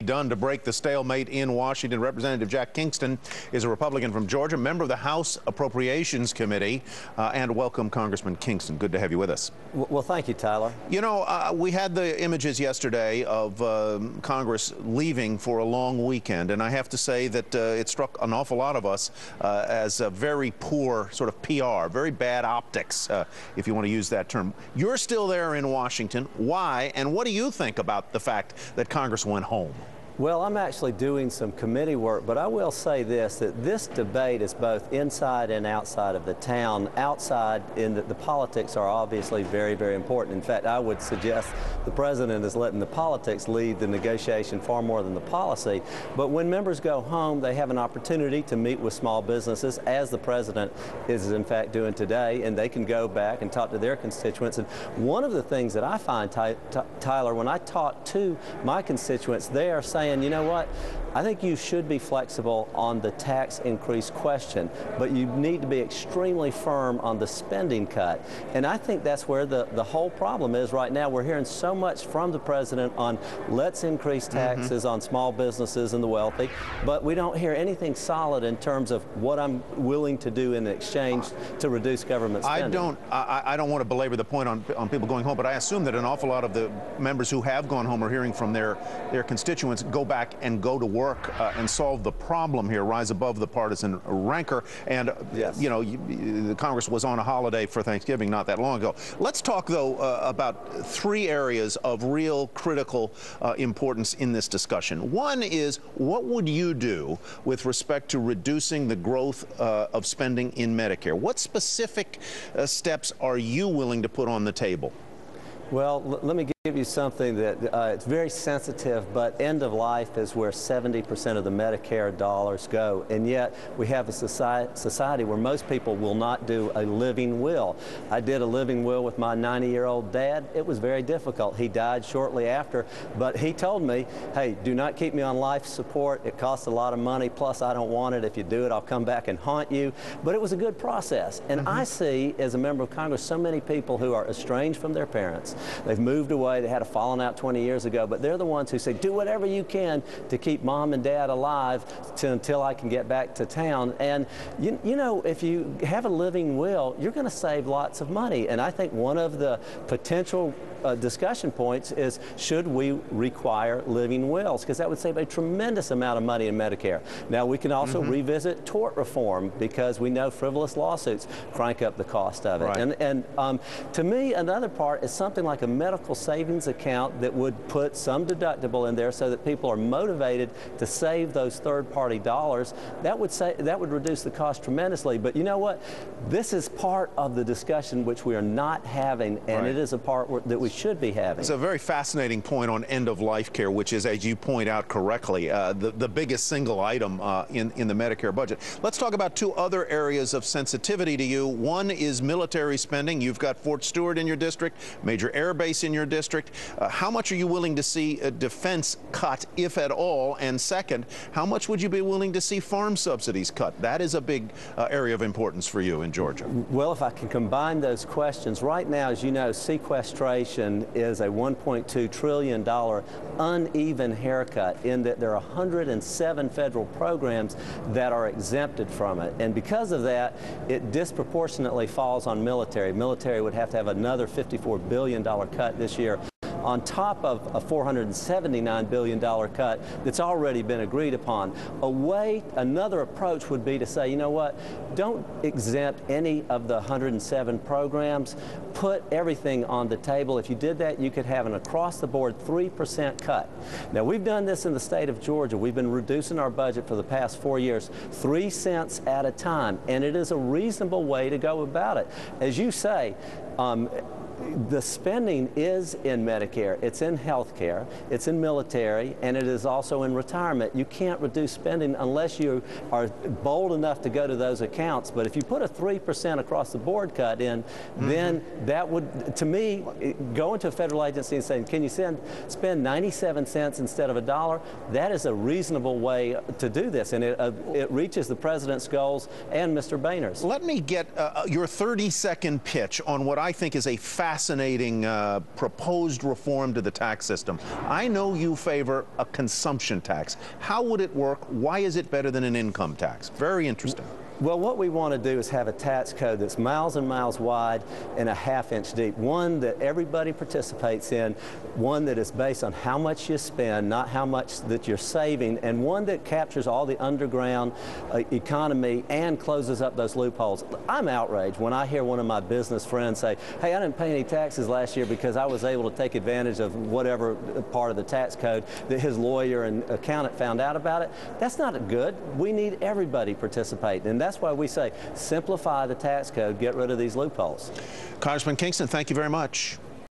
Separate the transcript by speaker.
Speaker 1: done to break the stalemate in Washington. Representative Jack Kingston is a Republican from Georgia, member of the House Appropriations Committee. And welcome, Congressman Kingston. Good to have you with us.
Speaker 2: Well, thank you, Tyler.
Speaker 1: You know, we had the images yesterday of Congress leaving for a long weekend, and I have to say that it struck an awful lot of us as a very poor sort of PR, very bad optics, if you want to use that term. You're still there in Washington. Why? And what do you think about the fact that Congress went home?
Speaker 2: Well, I'm actually doing some committee work, but I will say this, that this debate is both inside and outside of the town. Outside, in the politics are obviously very, very important. In fact, I would suggest the president is letting the politics lead the negotiation far more than the policy. But when members go home, they have an opportunity to meet with small businesses, as the president is in fact doing today, and they can go back and talk to their constituents. And one of the things that I find, Tyler, when I talk to my constituents, they are saying, you know what, I think you should be flexible on the tax increase question, but you need to be extremely firm on the spending cut. And I think that's where the whole problem is right now. We're hearing so much from the president on let's increase taxes on small businesses and the wealthy, but we don't hear anything solid in terms of what I'm willing to do in exchange to reduce government spending.
Speaker 1: I don't want to belabor the point on people going home, but I assume that an awful lot of the members who have gone home are hearing from their constituents go back and go to work and solve the problem here, rise above the partisan rancor. And,
Speaker 2: yes,
Speaker 1: you know, the Congress was on a holiday for Thanksgiving not that long ago. Let's talk, though, about three areas of real critical importance in this discussion. One is, what would you do with respect to reducing the growth of spending in Medicare? What specific steps are you willing to put on the table?
Speaker 2: Well, let me give you something that it's very sensitive, but end of life is where 70% of the Medicare dollars go. And yet we have a society where most people will not do a living will. I did a living will with my 90-year-old dad. It was very difficult. He died shortly after, but he told me, hey, do not keep me on life support. It costs a lot of money, plus I don't want it. If you do it, I'll come back and haunt you. But it was a good process. And I see, as a member of Congress, so many people who are estranged from their parents. They've moved away. They had a falling out 20 years ago, but they're the ones who say, do whatever you can to keep mom and dad alive until I can get back to town. And, you know, if you have a living will, you're going to save lots of money. And I think one of the potential discussion points is, should we require living wills? Because that would save a tremendous amount of money in Medicare. Now, we can also revisit tort reform, because we know frivolous lawsuits crank up the cost of it.
Speaker 1: Right.
Speaker 2: And to me, another part is something like a medical savings account that would put some deductible in there so that people are motivated to save those third-party dollars. That would reduce the cost tremendously. But you know what? This is part of the discussion which we are not having, and it is a part that we should be having.
Speaker 1: It's a very fascinating point on end-of-life care, which is, as you point out correctly, the biggest single item in the Medicare budget. Let's talk about two other areas of sensitivity to you. One is military spending. You've got Fort Stewart in your district, Major Air Base in your district. How much are you willing to see a defense cut, if at all? And second, how much would you be willing to see farm subsidies cut? That is a big area of importance for you in Georgia.
Speaker 2: Well, if I can combine those questions, right now, as you know, sequestration is a $1.2 trillion uneven haircut, in that there are 107 federal programs that are exempted from it. And because of that, it disproportionately falls on military. Military would have to have another $54 billion cut this year, on top of a $479 billion cut that's already been agreed upon. Another approach would be to say, you know what, don't exempt any of the 107 programs, put everything on the table. If you did that, you could have an across-the-board 3% cut. Now, we've done this in the state of Georgia. We've been reducing our budget for the past 4 years, 3 cents at a time, and it is a reasonable way to go about it. As you say, the spending is in Medicare, it's in health care, it's in military, and it is also in retirement. You can't reduce spending unless you are bold enough to go to those accounts. But if you put a 3% across the board cut in, then that would, to me, going to a federal agency and saying, can you spend 97 cents instead of $1? That is a reasonable way to do this, and it reaches the president's goals and Mr. Boehner's.
Speaker 1: Let me get your 30-second pitch on what I think is a fascinating proposed reform to the tax system. I know you favor a consumption tax. How would it work? Why is it better than an income tax? Very interesting.
Speaker 2: Well, what we want to do is have a tax code that's miles and miles wide and a ½ inch deep, one that everybody participates in, one that is based on how much you spend, not how much that you're saving, and one that captures all the underground economy and closes up those loopholes. I'm outraged when I hear one of my business friends say, hey, I didn't pay any taxes last year because I was able to take advantage of whatever part of the tax code that his lawyer and accountant found out about it. That's not good. We need everybody participating, and that's why we say simplify the tax code, get rid of these loopholes.
Speaker 1: Congressman Kingston, thank you very much.